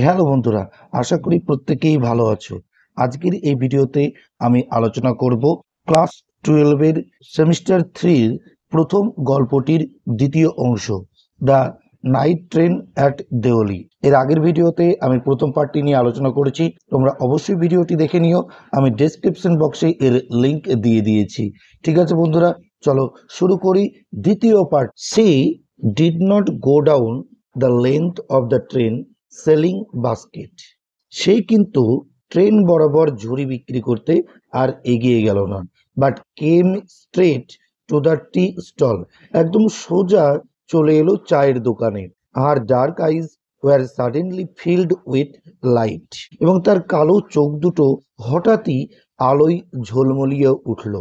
Hello বন্ধুরা, আশা করি প্রত্যেকেই ভালো আছো। আজকের এই ভিডিওতে আমি আলোচনা করব ক্লাস 12 এর সেমিস্টার 3 প্রথম গল্পটির দ্বিতীয় অংশ, the night train at Deoli. এর আগের ভিডিওতে আমি প্রথম পার্টটি নিয়ে আলোচনা করেছি, তোমরা অবশ্যই ভিডিওটি দেখে নিও। আমি ডেসক্রিপশন বক্সে এর লিংক দিয়ে দিয়েছি। ঠিক আছে বন্ধুরা, চলো শুরু করি দ্বিতীয় part. C did not go down the length of the train selling basket. সেই কিন্তু ট্রেন বরাবর ঝুড়ি বিক্রি করতে আর এগিয়ে গেল না, but came straight to the tea stall. একদম সোজা চলে এলো চায়ের দোকানে। আর dark eyes were suddenly filled with light, এবং তার কালো চোখ দুটো হঠাৎই আলোয় ঝলমলিয়ে উঠল।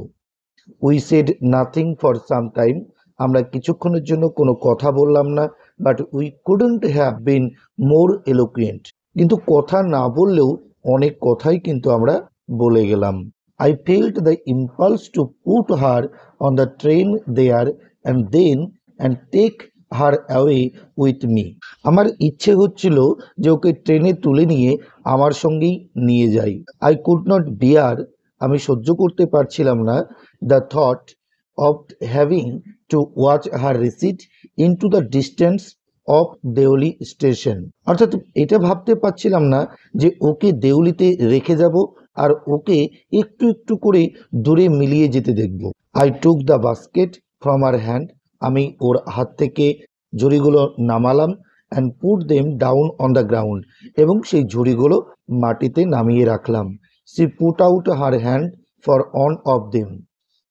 We said nothing for some time. আমরা কিছুক্ষণের জন্য কোনো কথা বললাম না, but we couldn't have been more eloquent. কিন্তু কথা না বললেও অনেক কথাই কিন্তু আমরা বলে গেলাম। I felt the impulse to put her on the train there and then and take her away with me. আমার ইচ্ছে হচ্ছিল যে ওকে ট্রেনে তুলে নিয়ে আমার সঙ্গেই নিয়ে যাই। আই কুড নট বিয়ার, আমি সহ্য করতে পারছিলাম না, the thought of having to watch her recede into the distance of Deoli station. অর্থাৎ এটা ভাবতে পারছিলাম না যে ওকে দেওলিতে রেখে যাব আর ওকে একটু একটু করে দূরে মিলিয়ে যেতে দেখব। I took the basket from her hand. আমি ওর হাত থেকে ঝুড়িগুলো নামালাম and put them down on the ground, এবং সেই ঝুড়িগুলো মাটিতে নামিয়ে রাখলাম। She put out her hand for one of them.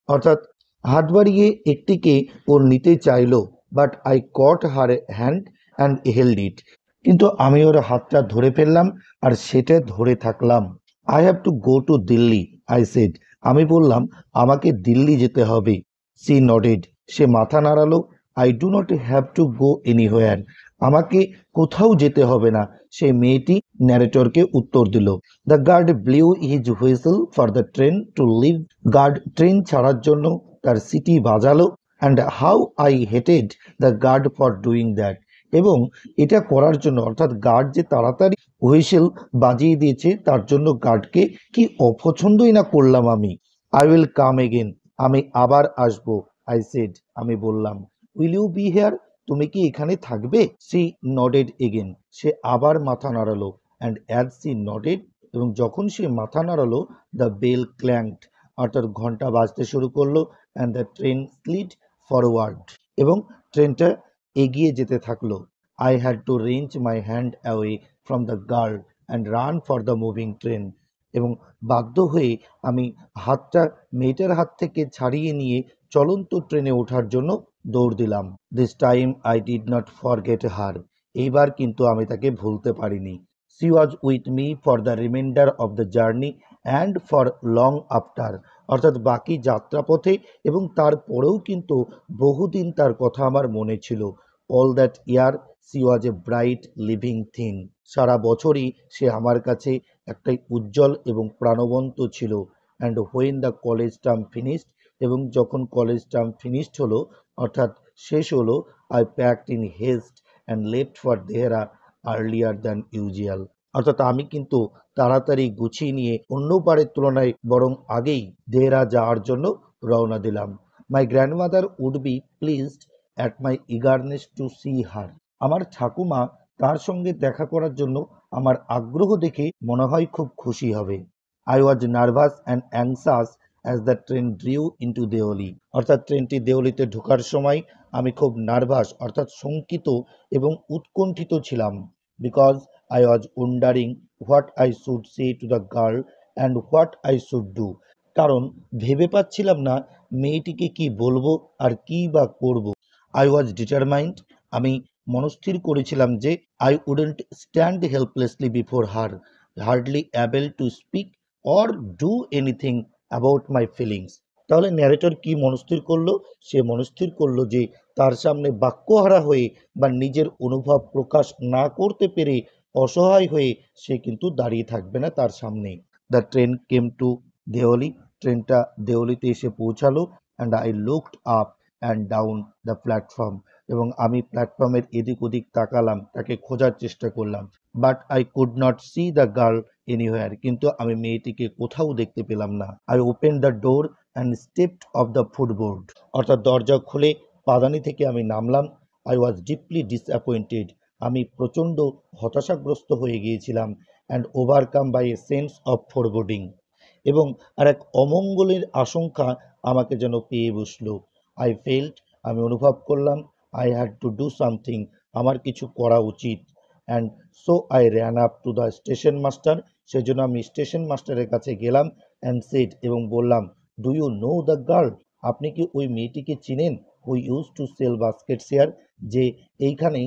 অর্থাৎ হাত বাড়িয়ে একটিকে ওর নিতে চাইলো, but I caught her hand and held it. কিন্তু আমি ওর হাতটা ধরে ফেললাম আর সেটা ধরে থাকলাম। I have to go to Delhi, I said. আমি বললাম আমাকে দিল্লি যেতে হবে। সি নডেড, সে মাথা নাড়ালো। I do not have to go anywhere, আমাকে কোথাও যেতে হবে না, সেই মেয়েটি ন্যারেটরকে উত্তর দিল। The guard blew his whistle for the train to leave. Guard train ছাড়ার জন্য তার সিটি বাজালো। And how I hated the guard for doing that. এবং এটা করার জন্য, অর্থাৎ গার্ড যে তাড়াতাড়ি হুইসেল বাজিয়ে দিয়েছে তার জন্য গার্ডকে কি অপছন্দই না করলাম আমি। আই উইল কাম এগেন, আমি আবার আসবো। আই সেড, আমি বললাম। উইল ইউ বি হেয়ার, তুমি কি এখানে থাকবে? সি নডেড এগেন, সে আবার মাথা নাড়ালো। অ্যান্ড অ্যাজ সি নডেড, এবং যখন সে মাথা নাড়ালো, দ্য বেল ক্ল্যাঙ্কড, অর্থাৎ ঘন্টা বাজতে শুরু করলো। And the train slid forward, এবং ট্রেনটা এগিয়ে যেতে থাকলো। I had two range my hand away from the girl and run for the moving train. এবং বাধ্য হয়ে আমি হাতটা মেয়েটার হাত থেকে ছাড়িয়ে নিয়ে চলন্ত ট্রেনে ওঠার জন্য দৌড় দিলাম। This time I did not forget her, এইবার কিন্তু আমি তাকে ভুলতে পারিনি। She was with me for the reminder of the journey and for long after. অর্থাৎ বাকি যাত্রাপথে এবং তারপরেও কিন্তু বহুদিন তার কথা আমার মনে ছিল। All that year she was a bright living thing. সারা বছরই সে আমার কাছে একটাই উজ্জ্বল এবং প্রাণবন্ত ছিল। And when the college term finished, এবং যখন কলেজ টার্ম ফিনিশড হলো, অর্থাৎ শেষ হলো, I packed in haste and left for Dehra earlier than usual. অর্থাৎ আমি কিন্তু তাড়াতাড়ি গুছিয়ে নিয়ে অন্য বারের তুলনায় বরং আগেই দেহরা যাওয়ার জন্য রওনা দিলাম। My grandmother would be pleased at my eagerness to see her. আমার ঠাকুমা তার সঙ্গে দেখা করার জন্য আমার আগ্রহ দেখে মনে হয় খুব খুশি হবে। I was nervous and anxious as the train drew into Deoli. অর্থাৎ ট্রেনটি দেওলিতে ঢোকার সময় আমি খুব নার্ভাস, অর্থাৎ শঙ্কিত এবং উৎকণ্ঠিত ছিলাম। Because I was wandering what I should say to the girl and what I should do. কারণ ভেবে পাচ্ছিলাম না মেয়েটিকে কি বলবো আর কি বা করব। আই ওয়াজ ডিটারমাইন্ড, আমি মনস্থির করেছিলাম যে I wouldn't stand helplessly before her, hardly able to speak or do anything about my feelings. তাহলে ন্যারেটর কি মনস্থির করলো? সে মনস্থির করলো যে তার সামনে বাক্যহারা হয়ে বা নিজের অনুভব প্রকাশ না করতে পেরে অসহায় হয়ে সে কিন্তু দাঁড়িয়ে থাকবে না তার সামনে। The train came to Deoli, ট্রেনটা দেওলিতে এসে পৌঁছালো। And I looked up and down the platform, এবং আমি প্ল্যাটফর্মের এদিক ওদিক তাকালাম, তাকে খোঁজার চেষ্টা করলাম। But I could not C the girl anywhere, কিন্তু আমি মেয়েটিকে কোথাও দেখতে পেলাম না। I open the door and stepped of the ফুটবোর্ড, অর্থাৎ দরজা খুলে পাদানি থেকে আমি নামলাম। আই ওয়াজ ডিপলি ডিসঅ্যাপয়েন্টেড, আমি প্রচণ্ড হতাশাগ্রস্ত হয়ে গিয়েছিলাম। And overcome by a sense of foreboding, এবং আর এক অমঙ্গলের আশঙ্কা আমাকে যেন পেয়ে বসলো। আই ফেল্ট, আমি অনুভব করলাম, I had to do something, আমার কিছু করা উচিত। And so I ran up to the station master, সেজন্য আমি স্টেশন মাস্টারের কাছে গেলাম। অ্যান্ড সেড, এবং বললাম, do you know the girl, আপনি কি ওই মেয়েটিকে চিনেন? Who used to sell baskets here, যে এইখানে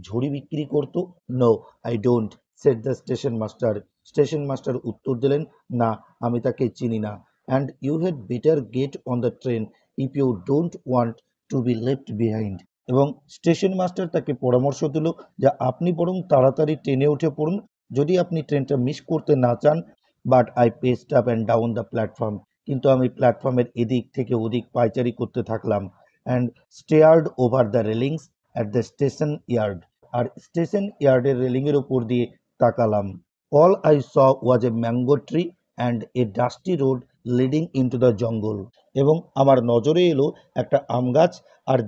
ঝুড়ি বিক্রি করতো? No I don't, said the station master. Station master উত্তর দিলেন, না, আমি তাকে চিনি না। And you had better get on the train if you don't want to be left behind, এবং স্টেশন মাস্টার তাকে পরামর্শ দিল যে আপনি বরং তাড়াতাড়ি ট্রেনে উঠে পড়ুন যদি আপনি ট্রেনটা মিস করতে না চান। But I paced up and down the platform, কিন্তু আমি প্ল্যাটফর্মের এদিক থেকে ওদিক পায়চারি করতে থাকলাম। And stared over the railings at the station yard, আর স্টেশন ইয়ার্ডের রেলিংয়ের উপর দিয়ে তাকালাম। All I saw was a mango tree and a dusty road leading into the jungle, এবং আমার নজরে এলো একটা আম গাছ আর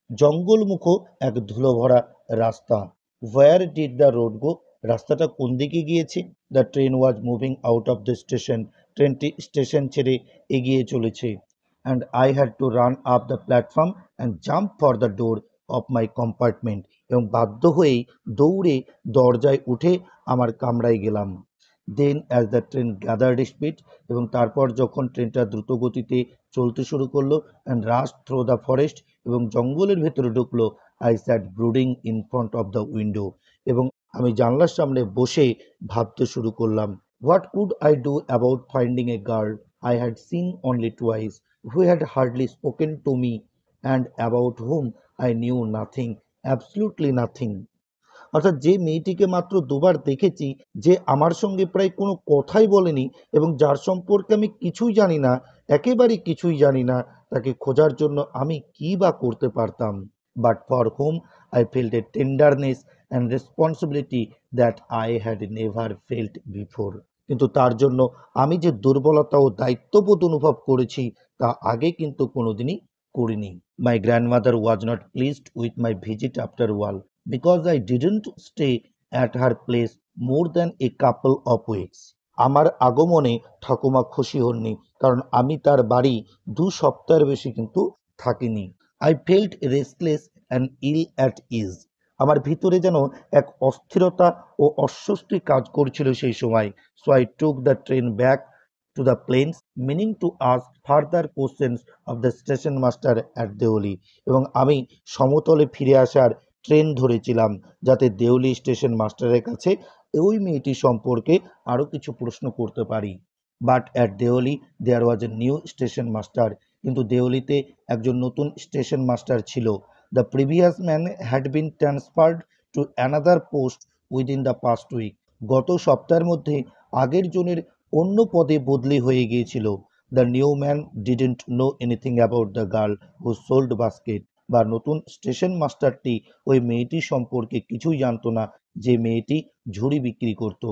জঙ্গলমুখো এক ধুলো ভরা রাস্তা। Where did the road go, রাস্তাটা কোন দিকে গিয়েছে? The train was moving out of the station, ট্রেনটি স্টেশন ছেড়ে এগিয়ে চলেছে। And I had to run up the platform and jump for the door of my compartment, এবং বাধ্য হয়েই দৌড়ে দরজায় উঠে আমার কামরায় গেলাম। Then as the train gathered speed, এবং তারপর যখন ট্রেনটা দ্রুত গতিতে চলতে শুরু করলো, and rush through the forest, এবং জঙ্গলের ভেতরে ঢুকলো, I sat brooding in front of the window, এবং আমি জানলার সামনে বসে ভাবতে শুরু করলাম। What could I do about finding a girl I had seen only twice, who had hardly spoken to me, and about whom I knew nothing, absolutely nothing. অর্থাৎ যে মেয়েটিকে মাত্র দুবার দেখেছি, যে আমার সঙ্গে প্রায় কোনো কথাই বলেনি, এবং যার সম্পর্কে আমি কিছুই জানি না, একেবারেই কিছুই জানি না, তাকে খোঁজার জন্য আমি কী বা করতে পারতাম। But for home I felt a tenderness and responsibility that I had never felt before, কিন্তু তার জন্য আমি যে দুর্বলতা ও দায়িত্ববোধ অনুভব করেছি তা আগে কিন্তু কোনোদিনই করিনি। My grandmother was not pleased with my visit after wall, because I didn't stay at her place more than a couple of weeks. আমার আগমনে ঠাকুমা খুশি হননি, কারণ আমি তার বাড়ি 2 সপ্তাহের বেশি কিন্তু থাকিনি। I felt restless and ill at ease, আমার ভিতরে যেন এক অস্থিরতা ও অস্বস্তি কাজ করছিল সেই সময়। So I took the train back to the plains, meaning to ask further questions of the station master at Deoli, এবং আমি সমতলে ফিরে আসার ট্রেন ধরেছিলাম যাতে দেওলি স্টেশন মাস্টারের কাছে ওই মেয়েটি সম্পর্কে আরও কিছু প্রশ্ন করতে পারি। But at Deoli there was a new station master, কিন্তু দেওলিতে একজন নতুন স্টেশন মাস্টার ছিল। The previous man had been transferred to another post within the past week, গত সপ্তাহের মধ্যে আগের জনের অন্য পদে বদলি হয়ে গিয়েছিল। The new man didn't know anything about the girl who sold basket, বা নতুন স্টেশন মাস্টারটি ওই মেয়েটি সম্পর্কে কিছুই জানতো না যে মেয়েটি ঝুড়ি বিক্রি করত।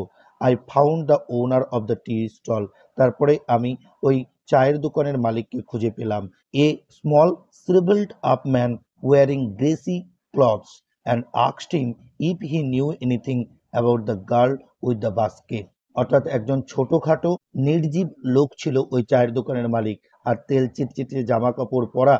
I found the owner of the tea stall, তারপরে আমি ওই চায়ের দোকানের মালিককে খুঁজে পেলাম। A small shrivelled up man wearing greasy clothes, and asked him if he knew anything about the girl with the basket, অর্থাৎ একজন ছোটোখাটো নির্জীব লোক ছিল ওই চায়ের দোকানের মালিক, আর তেল চিটচিটে জামা কাপড় পরা।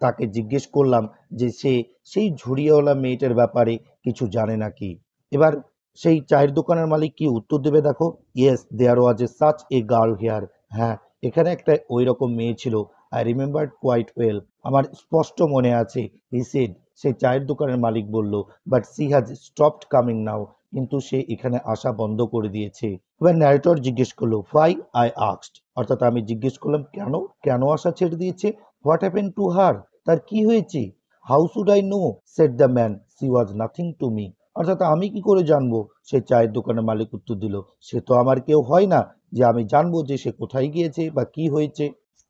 তাকে জিজ্ঞেস করলাম যে সে সেই ঝুড়িওয়ালা মেয়েটার ব্যাপারে কিছু জানে নাকি। এবার সেই চায়ের দোকানের মালিক কি উত্তর দেবে দেখো। Yes there was such a এ গার্ল হেয়ার, হ্যাঁ এখানে একটা ওই রকম মেয়ে ছিল। আই রিমেম্বার কোয়াইট ওয়েল, আমার স্পষ্ট মনে আছে। হি সেড, সেই চায়ের দোকানের মালিক বলল, but she has stopped coming now, কিন্তু সে এখানে আসা বন্ধ করে দিয়েছে। এবার ন্যারেটর জিজ্ঞেস করলো, হোয়াই, আই আস্কড, অর্থাৎ আমি জিজ্ঞেস করলাম কেন, কেন আসা ছেড়ে দিয়েছে। হোয়াট হ্যাপেন টু হার, তার কি হয়েছে। How should I know, said the man, C was nothing to me, অর্থাৎ আমি কি করে জানবো, সে চায়ের দোকানের মালিক উত্তর দিল, সে তো আমার কেউ হয় না যে আমি জানবো যে সে কোথায় গিয়েছে বা কি হয়েছে।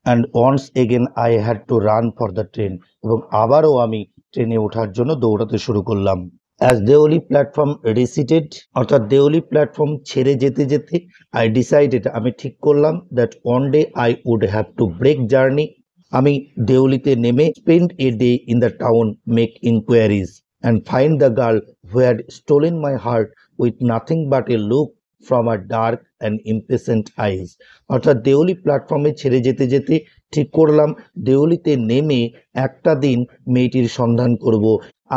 And once again I had to run for the train, এবং আবারও আমি ট্রেনে ওঠার জন্য দৌড়াতে শুরু করলাম। As Deoli platform receded, অর্থাৎ দেওলি প্ল্যাটফর্ম ছেড়ে যেতে যেতে I decided, আমি ঠিক করলাম that one day I would have to break journey. আমি দেওলিতে নেমে spend a day in the town, make inquiries and find the girl who had stolen my heart with nothing but a look from her dark and impatient eyes. অর্থাৎ দেওলি প্ল্যাটফর্মে ছেড়ে যেতে যেতে ঠিক করলাম দেওলিতে নেমে একটা দিন মেয়েটির সন্ধান করব।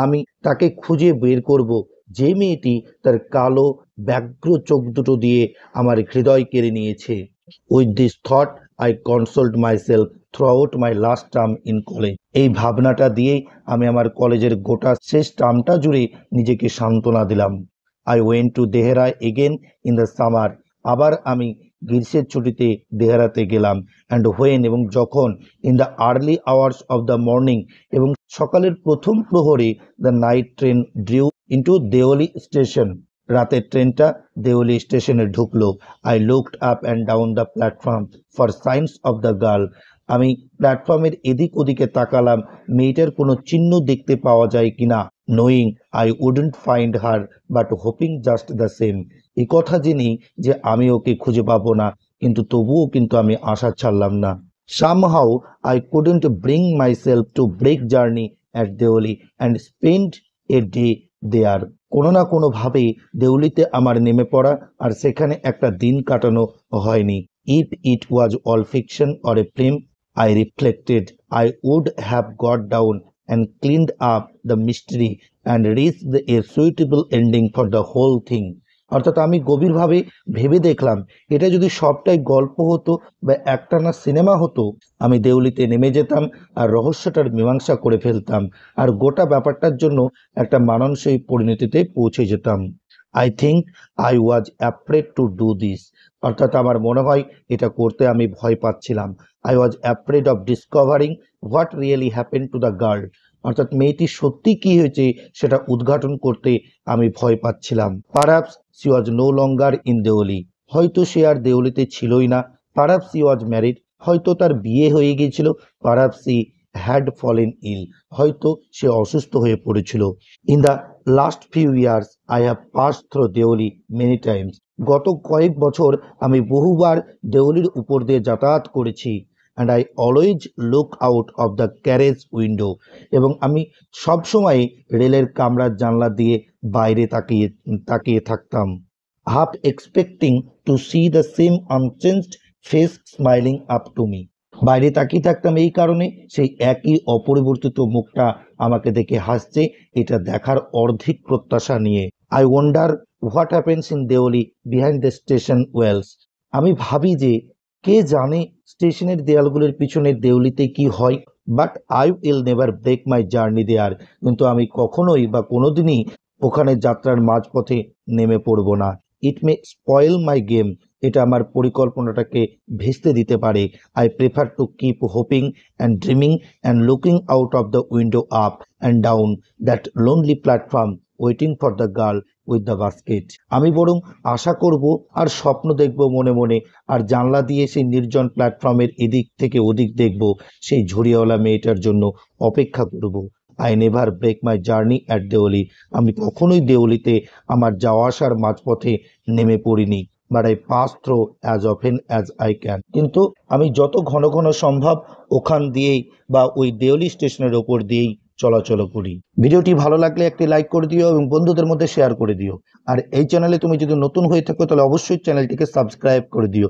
আমি তাকে খুঁজে বের করব যে মেয়েটি তার কালো ব্যগ্র চোখ দুটো দিয়ে আমার হৃদয় কেড়ে নিয়েছে। With this thought I consoled myself throughout my last term in college. এই ভাবনাটা দিয়েই আমি আমার কলেজের গোটা শেষ টার্মটা জুড়ে নিজেকে সান্ত্বনা দিলাম। I went to Dehra again in the summer. আবার আমি গ্রীষ্মের ছুটিতে দেহরাতে গেলাম। অ্যান্ড হোয়েন, এবং যখন in the early hours of the morning, এবং সকালের প্রথম প্রহরে the night train drew into Deoli station, রাতের ট্রেনটা দেওলি স্টেশনে ঢুকলো। I looked up and down the platform for signs of the girl. আমি প্ল্যাটফর্মের এদিক ওদিকে তাকালাম মেয়েটার কোনো চিহ্ন দেখতে পাওয়া যায় কিনা। Knowing I wouldn't find her but hoping just the same. এই কথা জেনেই যে আমি ওকে খুঁজে পাবো না, কিন্তু তবুও কিন্তু আমি আশা ছাড়লাম না। Somehow I couldn't bring myself to break journey at Deoli and spend a day there. কোনো না কোনোভাবে দেউলিতে আমার নেমে পড়া আর সেখানে একটা দিন কাটানো হয়নি। If it was all fiction or a film, I reflected, I would have got down and cleaned up the mystery and reached a suitable ending for the whole thing. অর্থাৎ আমি গভীরভাবে ভেবে দেখলাম এটা যদি সবটাই গল্প হতো বা একটানা সিনেমা হতো, আমি দেউলিতে নেমে যেতাম আর রহস্যটার মীমাংসা করে ফেলতাম আর গোটা ব্যাপারটার জন্য একটা মানানসই পরিণতিতে পৌঁছে যেতাম। I think I was afraid to do this. অর্থাৎ আমার মনে হয় এটা করতে আমি ভয় পাচ্ছিলাম। I was afraid of discovering what really happen to the girl. অর্থাৎ মেয়েটি সত্যি কি হয়েছে সেটা উদ্ঘাটন করতে আমি ভয় পাচ্ছিলাম। Perhaps she was no longer in Deoli. হয়তো সে আর দেওলিতে ছিলই না। Perhaps she was married। হয়তো তার বিয়ে হয়ে গিয়েছিল। Perhaps she had fallen ill। হয়তো সে অসুস্থ হয়ে পড়েছিল। In the last few years I have passed through Deoli many Times. গত কয়েক বছর আমি বহুবার দেওলির উপর দিয়ে যাতায়াত করেছি। And I always look out of the carriage window. এবং আমি সবসময় রেলের কামরার জানলা দিয়ে বাইরে তাকিয়ে তাকিয়ে থাকতাম। Half expecting to see the same unchanged face smiling up to me. বাইরে তাকিয়ে থাকতাম এই কারণে সেই একই অপরিবর্তিত মুখটা আমাকে দেখে হাসছে, এটা দেখার অর্ধেক প্রত্যাশা নিয়ে। I wonder what happens in Deoli behind the station walls. আমি ভাবি যে কে জানে স্টেশনের দেয়ালগুলোর পিছনে দেউলিতে কি হয়। But I will never break my journey there. কিন্তু আমি কখনোই বা কোনোদিনই ওখানে যাত্রার মাঝপথে নেমে পড়ব না। ইট মে স্পয়েল মাই গেম। এটা আমার পরিকল্পনাটাকে ভেস্তে দিতে পারে। I prefer to keep hoping and dreaming and looking out of the window up and down that lonely platform waiting for the girl with the basket. আমি বরং আশা করব আর স্বপ্ন দেখব মনে মনে, আর জানলা দিয়ে সেই নির্জন প্ল্যাটফর্মের এদিক থেকে ওদিক দেখব, সেই ঝুড়িওয়ালা মেয়েটার জন্য অপেক্ষা করব। I never break my journey at Deoli. আমি কখনোই দেওলিতে আমার যাওয়া আসার মাঝপথে নেমে পড়িনি। But I pass through as often as I can. কিন্তু আমি যত ঘন ঘন সম্ভব ওখান দিয়েই বা ওই দেওলি স্টেশনের ওপর দিয়েই চলাচল করি। ভিডিওটি ভালো লাগলে একটি লাইক করে দিও এবং বন্ধুদের মধ্যে শেয়ার করে দিও। আর এই চ্যানেলে তুমি যদি নতুন হয়ে থাকো তাহলে অবশ্যই চ্যানেলটিকে সাবস্ক্রাইব করে দিও।